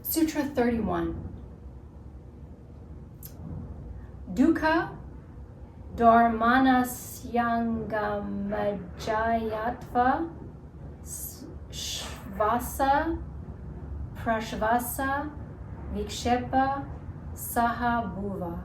Sutra 31. Dukkha dharmanasyangamajayatva shvasa prashvasa vikshepa saha bhuva.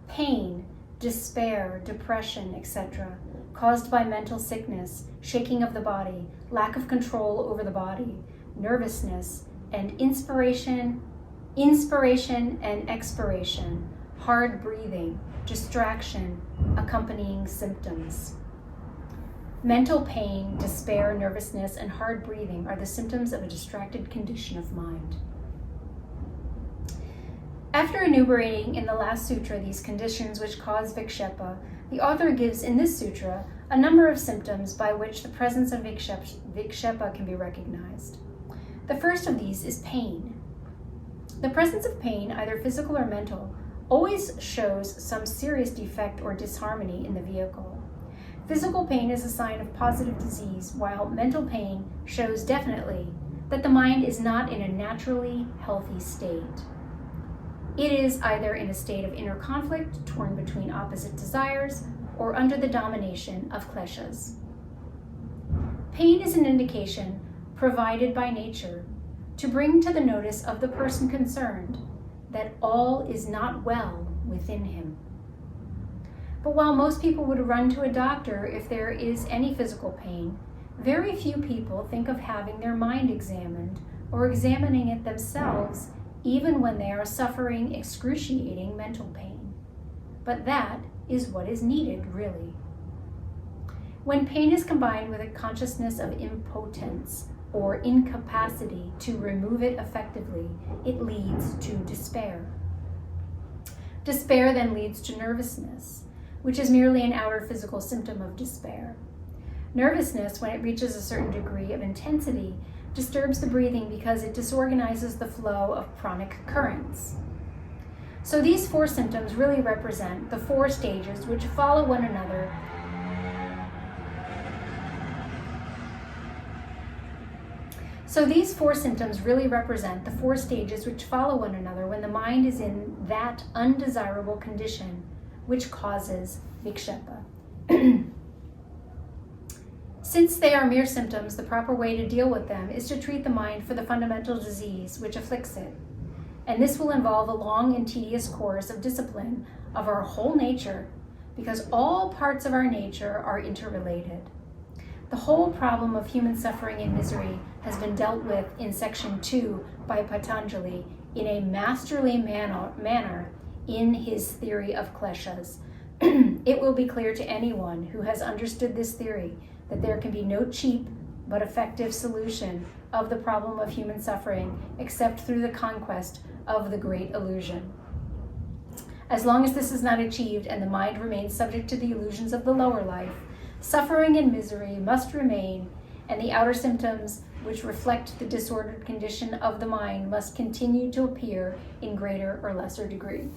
Pain, despair, depression, etc., caused by mental sickness, shaking of the body, lack of control over the body, nervousness, and inspiration and expiration, hard breathing, distraction, accompanying symptoms. Mental pain, despair, nervousness, and hard breathing are the symptoms of a distracted condition of mind. After enumerating in the last sutra these conditions which cause vikshepa, the author gives in this sutra a number of symptoms by which the presence of vikshepa can be recognized. The first of these is pain. The presence of pain, either physical or mental, always shows some serious defect or disharmony in the vehicle. Physical pain is a sign of positive disease, while mental pain shows definitely that the mind is not in a naturally healthy state. It is either in a state of inner conflict, torn between opposite desires, or under the domination of kleshas. Pain is an indication provided by nature to bring to the notice of the person concerned that all is not well within him. But while most people would run to a doctor if there is any physical pain, very few people think of having their mind examined or examining it themselves, even when they are suffering excruciating mental pain. But that is what is needed, really. When pain is combined with a consciousness of impotence or incapacity to remove it effectively, it leads to despair. Despair then leads to nervousness, which is merely an outer physical symptom of despair. Nervousness, when it reaches a certain degree of intensity, disturbs the breathing because it disorganizes the flow of pranic currents. So these four symptoms really represent the four stages which follow one another when the mind is in that undesirable condition which causes vikshepa. Since they are mere symptoms, the proper way to deal with them is to treat the mind for the fundamental disease which afflicts it. And this will involve a long and tedious course of discipline of our whole nature, because all parts of our nature are interrelated. The whole problem of human suffering and misery has been dealt with in section 2 by Patanjali in a masterly manner in his theory of kleshas. It will be clear to anyone who has understood this theory that there can be no cheap but effective solution of the problem of human suffering except through the conquest of the great illusion. As long as this is not achieved and the mind remains subject to the illusions of the lower life, suffering and misery must remain, and the outer symptoms which reflect the disordered condition of the mind must continue to appear in greater or lesser degree.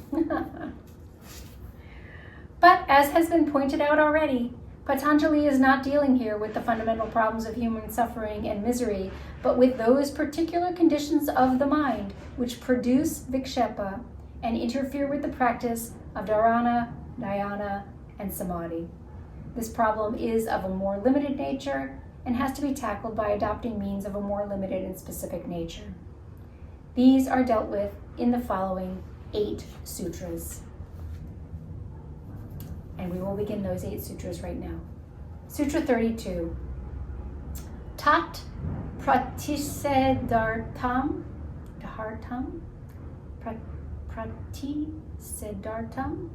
But as has been pointed out already, Patanjali is not dealing here with the fundamental problems of human suffering and misery, but with those particular conditions of the mind which produce vikshepa and interfere with the practice of dharana, dhyana, and samadhi. This problem is of a more limited nature and has to be tackled by adopting means of a more limited and specific nature. These are dealt with in the following 8 sutras. And we will begin those 8 sutras right now. Sutra 32. Tat pratisedartam, pratisedartam,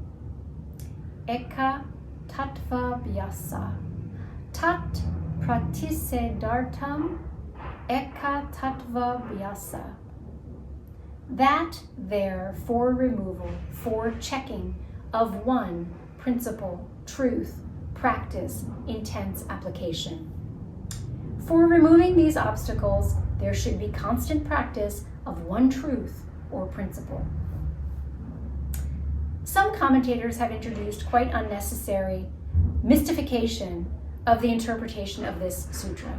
eka tattva vyasa. Tat pratisedartam, eka tattva vyasa. That there for removal, for checking of one principle, truth, practice, intense application. For removing these obstacles, there should be constant practice of one truth or principle. Some commentators have introduced quite unnecessary mystification of the interpretation of this sutra.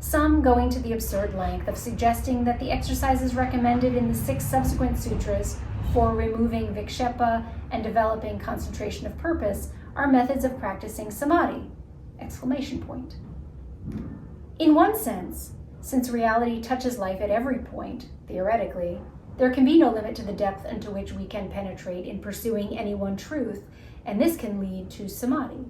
some going to the absurd length of suggesting that the exercises recommended in the 6 subsequent sutras for removing vikshepa and developing concentration of purpose are methods of practicing samadhi! ! In one sense, since reality touches life at every point, theoretically, there can be no limit to the depth into which we can penetrate in pursuing any one truth, and this can lead to samadhi.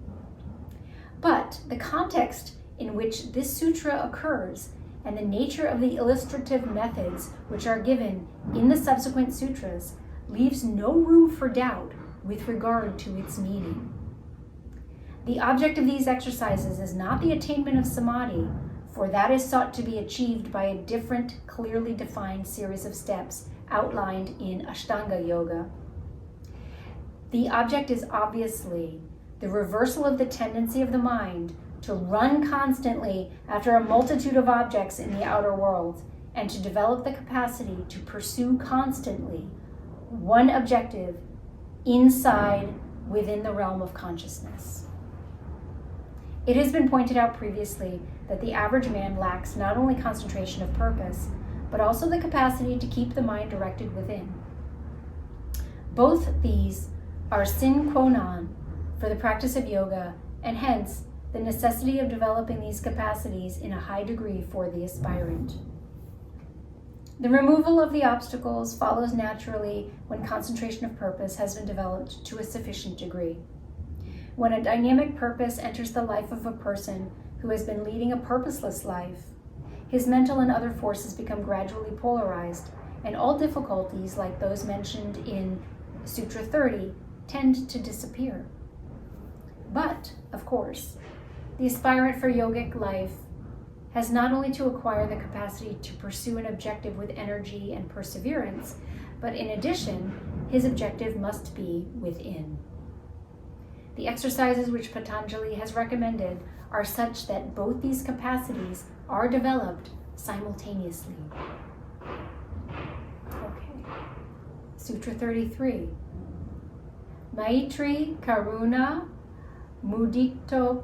But the context in which this sutra occurs and the nature of the illustrative methods which are given in the subsequent sutras leaves no room for doubt with regard to its meaning. The object of these exercises is not the attainment of samadhi, for that is sought to be achieved by a different, clearly defined series of steps outlined in Ashtanga Yoga. The object is obviously the reversal of the tendency of the mind to run constantly after a multitude of objects in the outer world, and to develop the capacity to pursue constantly one objective inside within the realm of consciousness. It has been pointed out previously that the average man lacks not only concentration of purpose, but also the capacity to keep the mind directed within. Both these are sine qua non for the practice of yoga, and hence the necessity of developing these capacities in a high degree for the aspirant. The removal of the obstacles follows naturally when concentration of purpose has been developed to a sufficient degree. When a dynamic purpose enters the life of a person who has been leading a purposeless life, his mental and other forces become gradually polarized, and all difficulties like those mentioned in Sutra 30 tend to disappear. But, of course, the aspirant for yogic life has not only to acquire the capacity to pursue an objective with energy and perseverance, but in addition, his objective must be within. The exercises which Patanjali has recommended are such that both these capacities are developed simultaneously. Okay. Sutra 33. Maitrī, karuṇā, muditā,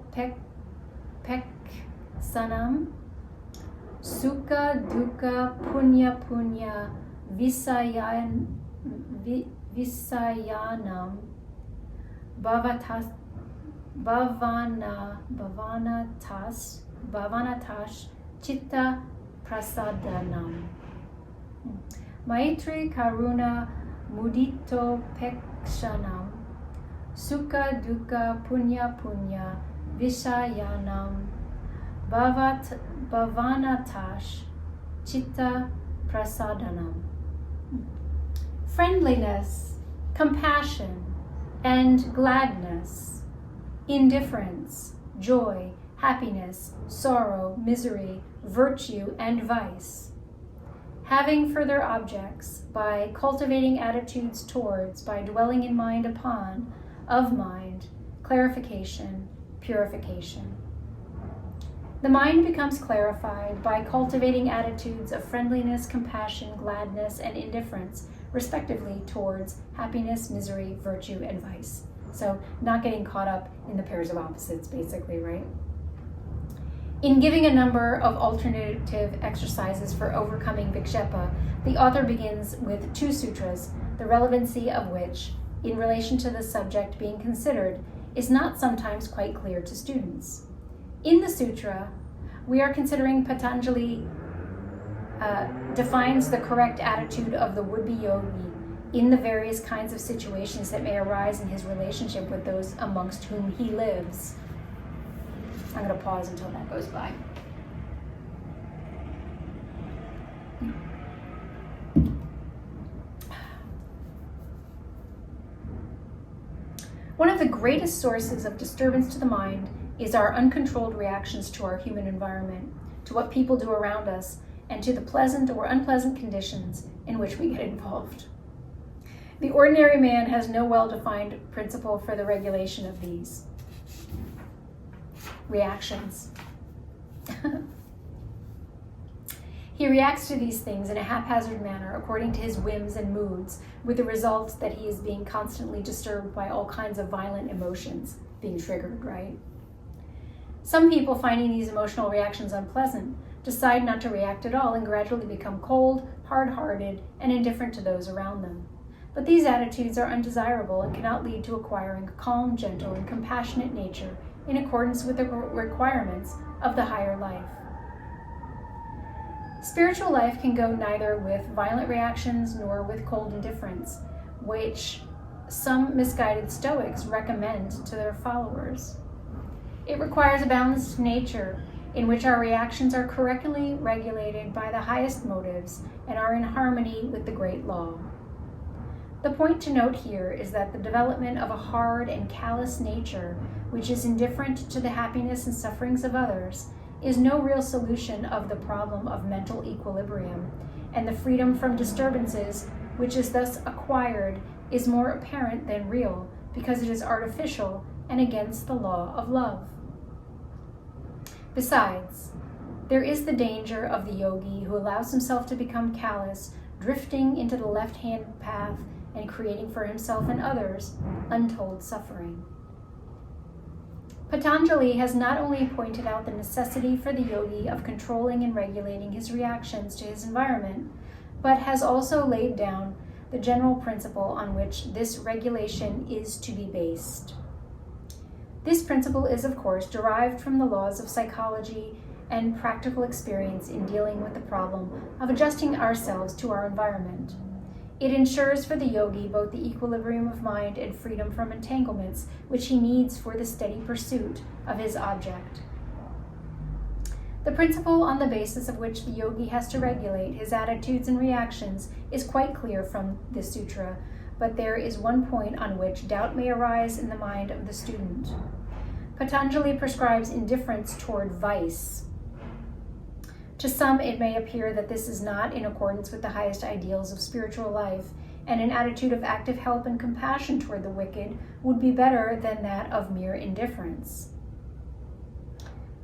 upekṣā, sukha, dukkha, punya, visayanam, bhavanatas, citta prasadanam. Maitrī, karuṇā, muditā, upekṣā, sukha, dukkha, punya, visayanam, bhavanatas, citta prasadanam. Friendliness, compassion, and gladness, indifference, joy, happiness, sorrow, misery, virtue, and vice. Having further objects by cultivating attitudes towards, by dwelling in mind upon, of mind, clarification, purification. The mind becomes clarified by cultivating attitudes of friendliness, compassion, gladness, and indifference, respectively, towards happiness, misery, virtue, and vice. So not getting caught up in the pairs of opposites, basically, right? In giving a number of alternative exercises for overcoming vikshepa, the author begins with 2 sutras, the relevancy of which, in relation to the subject being considered, is not sometimes quite clear to students. In the sutra, we are considering Patanjali defines the correct attitude of the would-be yogi in the various kinds of situations that may arise in his relationship with those amongst whom he lives. I'm going to pause until that goes by. One of the greatest sources of disturbance to the mind is our uncontrolled reactions to our human environment, to what people do around us, and to the pleasant or unpleasant conditions in which we get involved. The ordinary man has no well-defined principle for the regulation of these reactions. He reacts to these things in a haphazard manner according to his whims and moods, with the result that he is being constantly disturbed by all kinds of violent emotions being triggered, right? Some people, finding these emotional reactions unpleasant, decide not to react at all, and gradually become cold, hard-hearted, and indifferent to those around them. But these attitudes are undesirable and cannot lead to acquiring a calm, gentle, and compassionate nature in accordance with the requirements of the higher life. Spiritual life can go neither with violent reactions nor with cold indifference, which some misguided Stoics recommend to their followers. It requires a balanced nature in which our reactions are correctly regulated by the highest motives and are in harmony with the great law. The point to note here is that the development of a hard and callous nature, which is indifferent to the happiness and sufferings of others, is no real solution of the problem of mental equilibrium, and the freedom from disturbances, which is thus acquired, is more apparent than real because it is artificial and against the law of love. Besides, there is the danger of the yogi who allows himself to become callous, drifting into the left-hand path and creating for himself and others untold suffering. Patanjali has not only pointed out the necessity for the yogi of controlling and regulating his reactions to his environment, but has also laid down the general principle on which this regulation is to be based. This principle is, of course, derived from the laws of psychology and practical experience in dealing with the problem of adjusting ourselves to our environment. It ensures for the yogi both the equilibrium of mind and freedom from entanglements which he needs for the steady pursuit of his object. The principle on the basis of which the yogi has to regulate his attitudes and reactions is quite clear from this sutra, but there is one point on which doubt may arise in the mind of the student. Patanjali prescribes indifference toward vice. To some, it may appear that this is not in accordance with the highest ideals of spiritual life, and an attitude of active help and compassion toward the wicked would be better than that of mere indifference.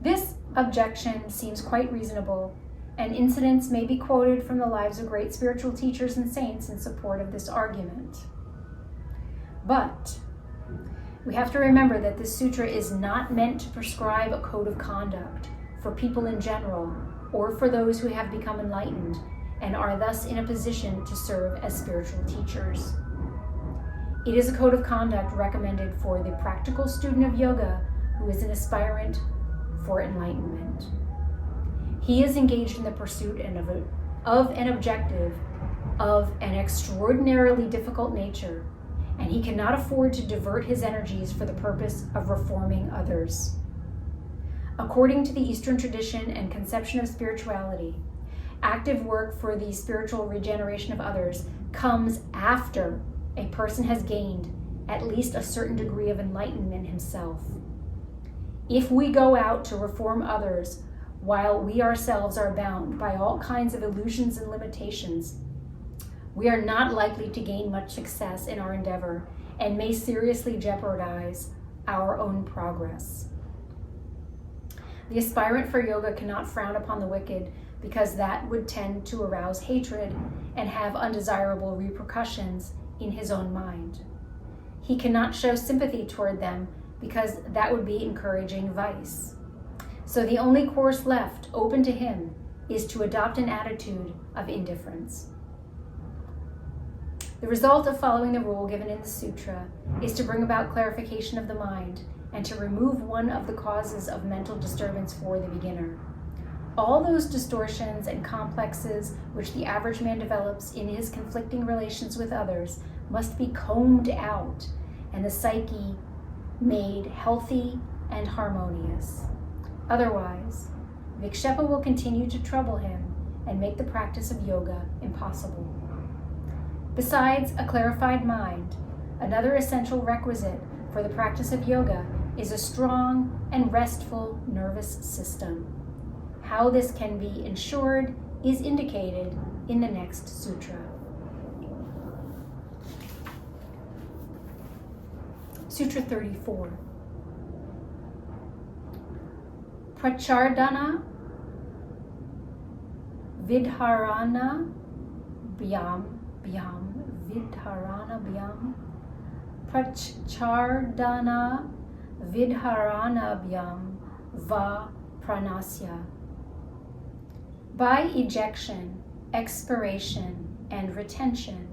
This objection seems quite reasonable, and incidents may be quoted from the lives of great spiritual teachers and saints in support of this argument. But we have to remember that this sutra is not meant to prescribe a code of conduct for people in general, or for those who have become enlightened and are thus in a position to serve as spiritual teachers. It is a code of conduct recommended for the practical student of yoga who is an aspirant for enlightenment. He is engaged in the pursuit of an objective of an extraordinarily difficult nature, and he cannot afford to divert his energies for the purpose of reforming others. According to the Eastern tradition and conception of spirituality, active work for the spiritual regeneration of others comes after a person has gained at least a certain degree of enlightenment himself. If we go out to reform others while we ourselves are bound by all kinds of illusions and limitations, we are not likely to gain much success in our endeavor and may seriously jeopardize our own progress. The aspirant for yoga cannot frown upon the wicked because that would tend to arouse hatred and have undesirable repercussions in his own mind. He cannot show sympathy toward them because that would be encouraging vice. So the only course left open to him is to adopt an attitude of indifference. The result of following the rule given in the sutra is to bring about clarification of the mind and to remove one of the causes of mental disturbance for the beginner. All those distortions and complexes which the average man develops in his conflicting relations with others must be combed out and the psyche made healthy and harmonious. Otherwise, Vikshepa will continue to trouble him and make the practice of yoga impossible. Besides a clarified mind, another essential requisite for the practice of yoga is a strong and restful nervous system. How this can be ensured is indicated in the next sutra. Sutra 34. Prachardana vidharana bhyam vidharana bhyam Prachardana vidharana bhyam va pranasya. By ejection, expiration, and retention,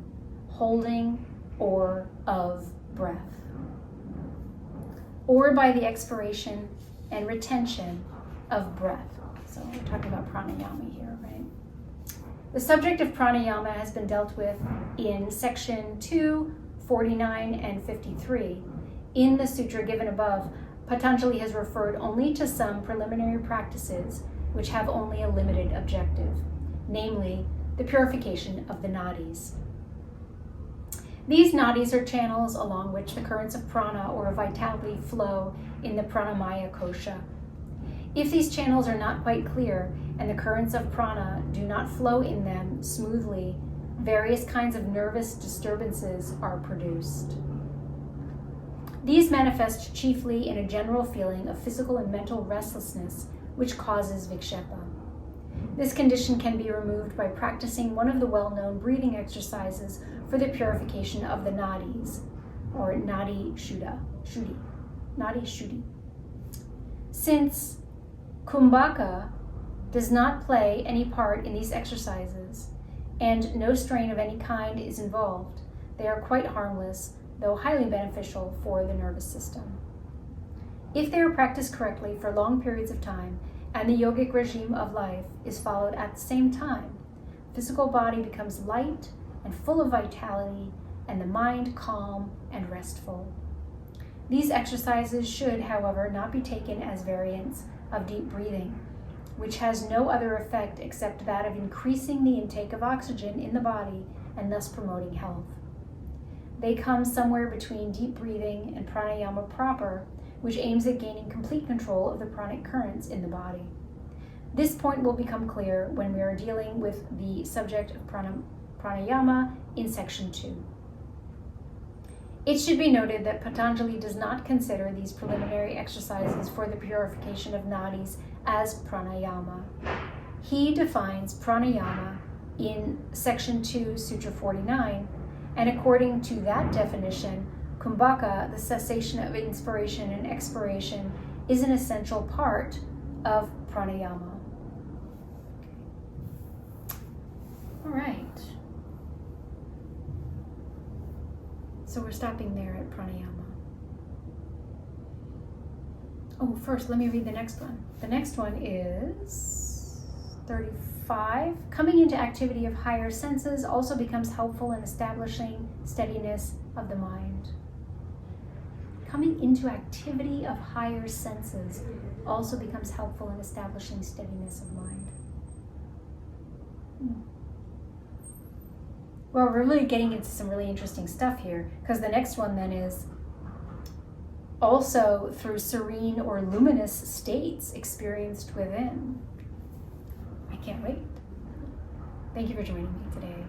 holding or of breath. Or by the expiration and retention of breath. So we're talking about pranayama here, right? The subject of pranayama has been dealt with in section 2, 49, and 53. In the sutra given above, Patanjali has referred only to some preliminary practices which have only a limited objective, namely the purification of the nadis. These nadis are channels along which the currents of prana or vitality flow in the pranamaya kosha. If these channels are not quite clear and the currents of prana do not flow in them smoothly, various kinds of nervous disturbances are produced. These manifest chiefly in a general feeling of physical and mental restlessness, which causes vikshepa. This condition can be removed by practicing one of the well-known breathing exercises for the purification of the nadis, or nadi shuddhi. Since kumbhaka does not play any part in these exercises, and no strain of any kind is involved, they are quite harmless, though highly beneficial for the nervous system. If they are practiced correctly for long periods of time, and the yogic regime of life is followed at the same time, physical body becomes light and full of vitality, and the mind calm and restful. These exercises should, however, not be taken as variants of deep breathing, which has no other effect except that of increasing the intake of oxygen in the body and thus promoting health. They come somewhere between deep breathing and pranayama proper, which aims at gaining complete control of the pranic currents in the body. This point will become clear when we are dealing with the subject of pranayama in section 2. It should be noted that Patanjali does not consider these preliminary exercises for the purification of nadis as pranayama. He defines pranayama in section 2, Sutra 49, and according to that definition, kumbhaka, the cessation of inspiration and expiration, is an essential part of pranayama. All right. So we're stopping there at pranayama. Oh, first, let me read the next one. The next one is 35. Coming into activity of higher senses also becomes helpful in establishing steadiness of the mind. Coming into activity of higher senses also becomes helpful in establishing steadiness of mind. Well, we're really getting into some really interesting stuff here, because the next one then is also through serene or luminous states experienced within. I can't wait. Thank you for joining me today.